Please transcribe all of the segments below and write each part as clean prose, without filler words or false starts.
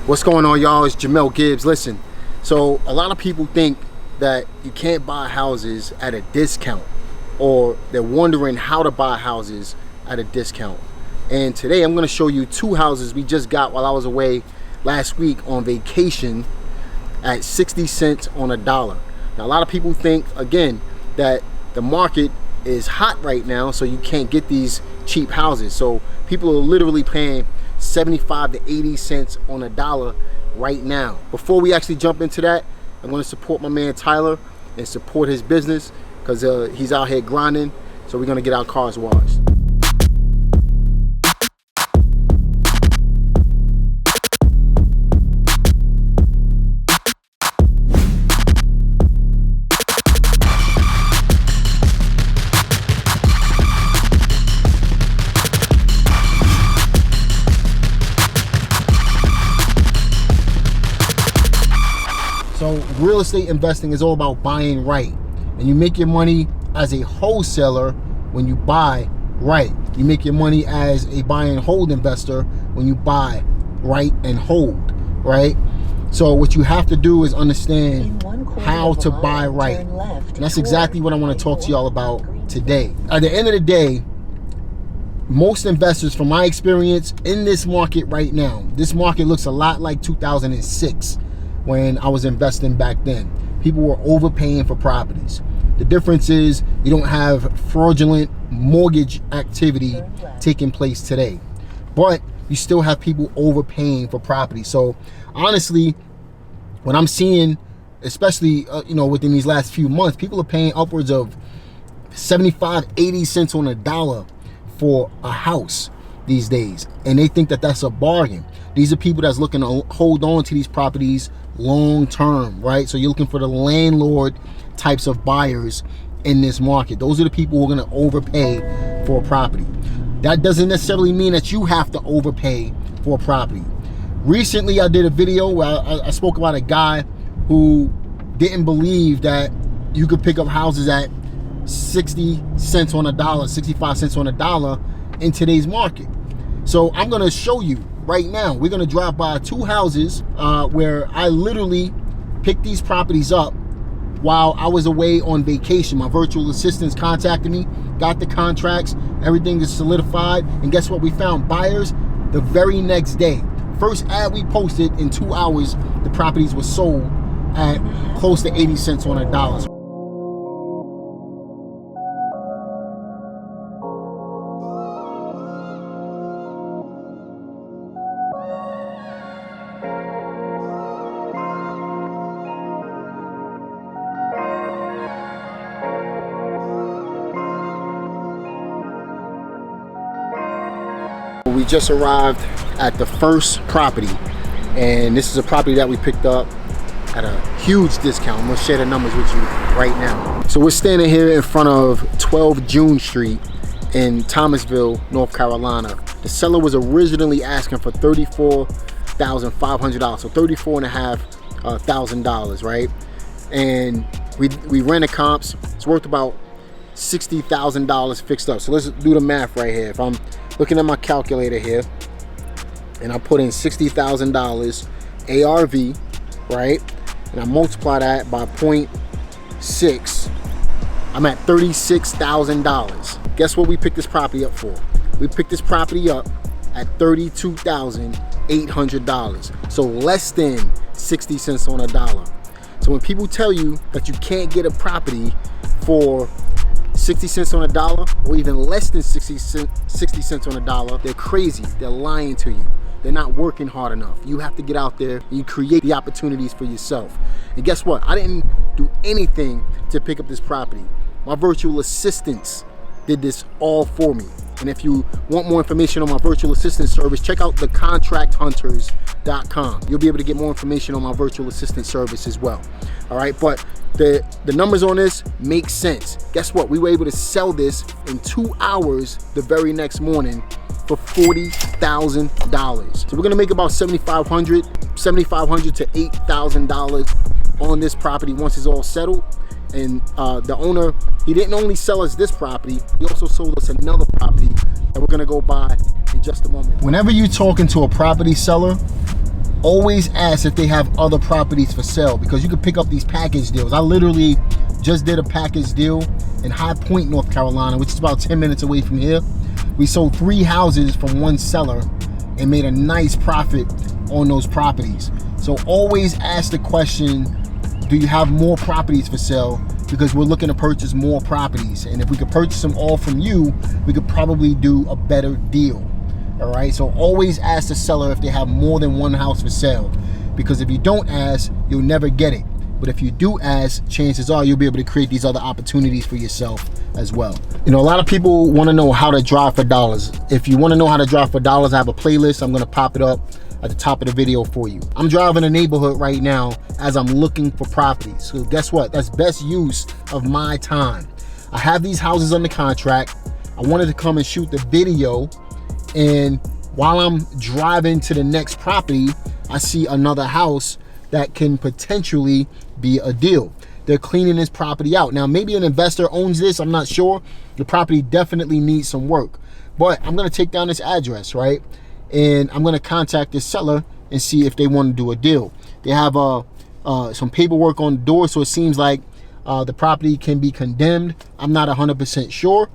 What's going on, y'all? It's Jamel Gibbs. Listen, so a lot of people think that you can't buy houses at a discount, or they're wondering how to buy houses at a discount. And today I'm going to show you two houses we just got while I was away last week on vacation at 60 cents on a dollar. Now, a lot of people think, again, that the market is hot right now, so you can't get these cheap houses. So people are literally paying 75 to 80 cents on a dollar right now. Before we actually jump into that, I'm going to support my man Tyler and support his business, because he's out here grinding. So we're going to get our cars washed. So real estate investing is all about buying right. And you make your money as a wholesaler when you buy right. You make your money as a buy and hold investor when you buy right and hold, right? So what you have to do is understand how to buy right. And that's exactly what I want to talk to y'all about today. At the end of the day, most investors, from my experience in this market right now, this market looks a lot like 2006 when I was investing back then. People were overpaying for properties. The difference is you don't have fraudulent mortgage activity taking place today, but you still have people overpaying for property. So honestly, what I'm seeing, especially within these last few months, people are paying upwards of 75, 80 cents on a dollar for a house these days, and they think that that's a bargain. These are people that's looking to hold on to these properties long term, right? So you're looking for the landlord types of buyers in this market. Those are the people who are going to overpay for a property. That doesn't necessarily mean that you have to overpay for a property. Recently, I did a video where I spoke about a guy who didn't believe that you could pick up houses at 60 cents on a dollar, 65 cents on a dollar in today's market. So I'm going to show you right now. We're going to drive by two houses where I literally picked these properties up while I was away on vacation. My virtual assistants contacted me, got the contracts, everything is solidified, and guess what? We found buyers the very next day. First ad we posted, in 2 hours, the properties were sold at close to 80 cents on a dollar. We just arrived at the first property, and this is a property that we picked up at a huge discount. I'm gonna share the numbers with you right now. So we're standing here in front of 12 June Street in Thomasville, North Carolina. The seller was originally asking for $34,500, so $34,500, right? And we ran the comps. It's worth about $60,000 fixed up. So let's do the math right here. If I'm looking at my calculator here, and I put in $60,000 ARV, right? And I multiply that by 0.6, I'm at $36,000. Guess what we picked this property up for? We picked this property up at $32,800. So less than 60 cents on a dollar. So when people tell you that you can't get a property for 60 cents on a dollar, or even less than 60 cents on a dollar, they're crazy. They're lying to you. They're not working hard enough. You have to get out there and you create the opportunities for yourself. And guess what? I didn't do anything to pick up this property. My virtual assistants did this all for me. And if you want more information on my virtual assistant service, check out thecontracthunters.com. You'll be able to get more information on my virtual assistant service as well. All right, but the numbers on this make sense. Guess what? We were able to sell this in 2 hours the very next morning for $40,000. So we're gonna make about $7,500 to $8,000 on this property once it's all settled. And the owner, he didn't only sell us this property, he also sold us another property that we're gonna go buy in just a moment. Whenever you're talking to a property seller, always ask if they have other properties for sale, because you can pick up these package deals. I literally just did a package deal in High Point, North Carolina, which is about 10 minutes away from here. We sold 3 houses from one seller and made a nice profit on those properties. So always ask the question, do you have more properties for sale? Because we're looking to purchase more properties, and if we could purchase them all from you, we could probably do a better deal. All right, so always ask the seller if they have more than one house for sale, because if you don't ask, you'll never get it. But if you do ask, chances are you'll be able to create these other opportunities for yourself as well. You know, a lot of people want to know how to drive for dollars. If you want to know how to drive for dollars, I have a playlist. I'm going to pop it up at the top of the video for you. I'm driving a neighborhood right now as I'm looking for properties. So guess what? That's best use of my time. I have these houses under contract. I wanted to come and shoot the video, and while I'm driving to the next property, I see another house that can potentially be a deal. They're cleaning this property out. Now, maybe an investor owns this, I'm not sure. The property definitely needs some work, but I'm gonna take down this address, right? And I'm gonna contact this seller and see if they want to do a deal. They have some paperwork on the door, so it seems like the property can be condemned. I'm not 100% sure,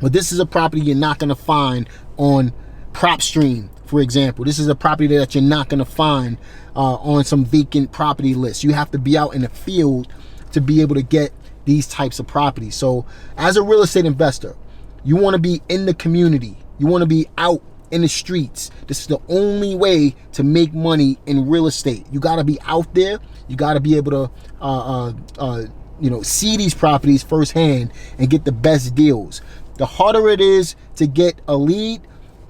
but this is a property you're not gonna find on PropStream, for example. This is a property that you're not gonna find on some vacant property list. You have to be out in the field to be able to get these types of properties. So as a real estate investor, you wanna be in the community. You wanna be out in the streets. This is the only way to make money in real estate. You got to be out there. You got to be able to you know, see these properties firsthand and get the best deals. The harder it is to get a lead,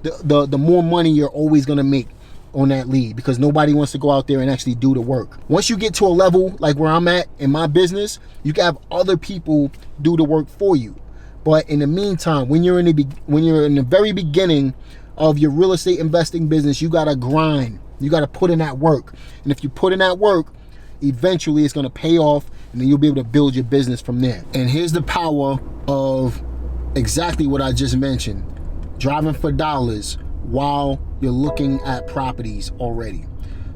the more money you're always going to make on that lead, because nobody wants to go out there and actually do the work. Once you get to a level like where I'm at in my business, you can have other people do the work for you. But in the meantime, when you're in the very beginning of your real estate investing business, you gotta grind. You gotta put in that work. And if you put in that work, eventually it's gonna pay off, and then you'll be able to build your business from there. And here's the power of exactly what I just mentioned. Driving for dollars while you're looking at properties already.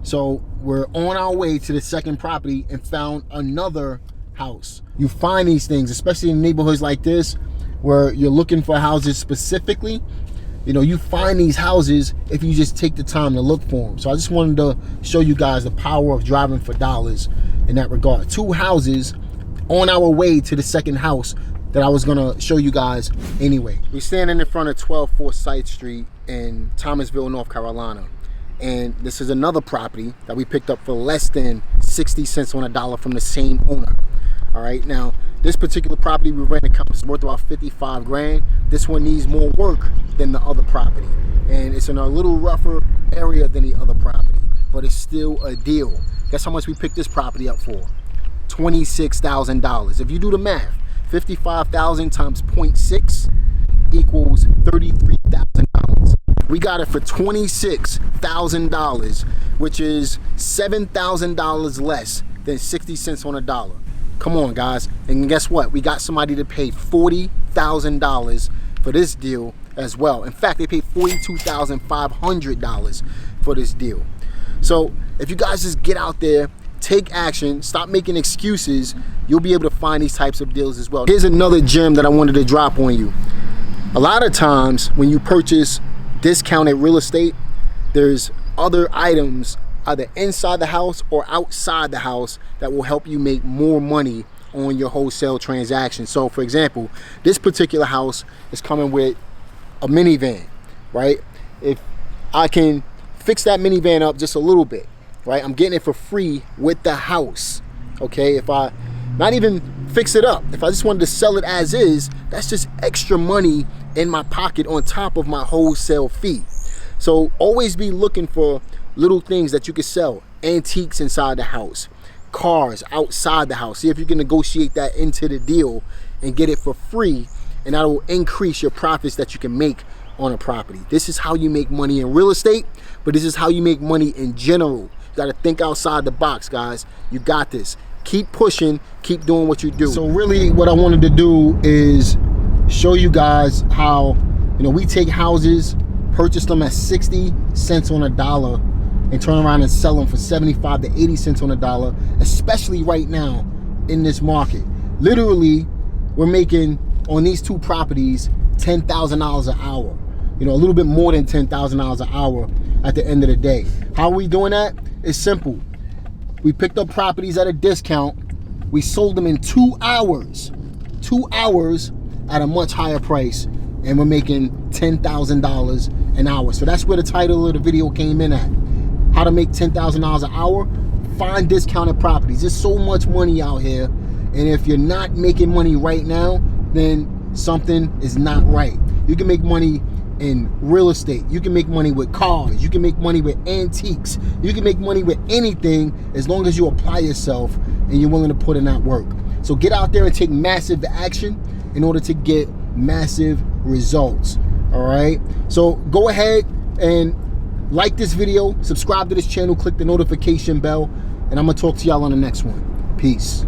So we're on our way to the second property and found another house. You find these things, especially in neighborhoods like this, where you're looking for houses specifically. You know, you find these houses if you just take the time to look for them. So I just wanted to show you guys the power of driving for dollars in that regard. 2 houses on our way to the second house that I was gonna show you guys anyway. We're standing in front of 12 Forsyth Street in Thomasville, North Carolina. And this is another property that we picked up for less than 60 cents on a dollar from the same owner. All right, now this particular property we rented is worth about 55 grand. This one needs more work than the other property, and it's in a little rougher area than the other property, but it's still a deal. Guess how much we picked this property up for? $26,000. If you do the math, 55,000 times 0.6 equals $33,000. We got it for $26,000, which is $7,000 less than 60 cents on a dollar. Come on, guys. And guess what? We got somebody to pay $40,000 for this deal as well. In fact, they paid $42,500 for this deal. So if you guys just get out there, take action, stop making excuses, you'll be able to find these types of deals as well. Here's another gem that I wanted to drop on you. A lot of times when you purchase discounted real estate, there's other items either inside the house or outside the house that will help you make more money on your wholesale transaction. So for example, this particular house is coming with a minivan, right? If I can fix that minivan up just a little bit, right? I'm getting it for free with the house, okay? If I not even fix it up, if I just wanted to sell it as is, that's just extra money in my pocket on top of my wholesale fee. So always be looking for little things that you can sell. Antiques inside the house, cars outside the house. See if you can negotiate that into the deal and get it for free, and that will increase your profits that you can make on a property. This is how you make money in real estate, but this is how you make money in general. You got to think outside the box, guys. You got this. Keep pushing, keep doing what you do. So really what I wanted to do is show you guys how, you know, we take houses, purchase them at 60 cents on a dollar, and turn around and sell them for 75 to 80 cents on the dollar, especially right now in this market. Literally, we're making on these 2 properties $10,000 an hour. You know, a little bit more than $10,000 an hour at the end of the day. How are we doing that? It's simple. We picked up properties at a discount. We sold them in 2 hours. 2 hours at a much higher price, and we're making $10,000 an hour. So that's where the title of the video came in at. How to make $10,000 an hour? Find discounted properties. There's so much money out here, and if you're not making money right now, then something is not right. You can make money in real estate. You can make money with cars. You can make money with antiques. You can make money with anything as long as you apply yourself and you're willing to put in that work. So get out there and take massive action in order to get massive results. All right. So go ahead and like this video, subscribe to this channel, click the notification bell, and I'm gonna talk to y'all on the next one. Peace.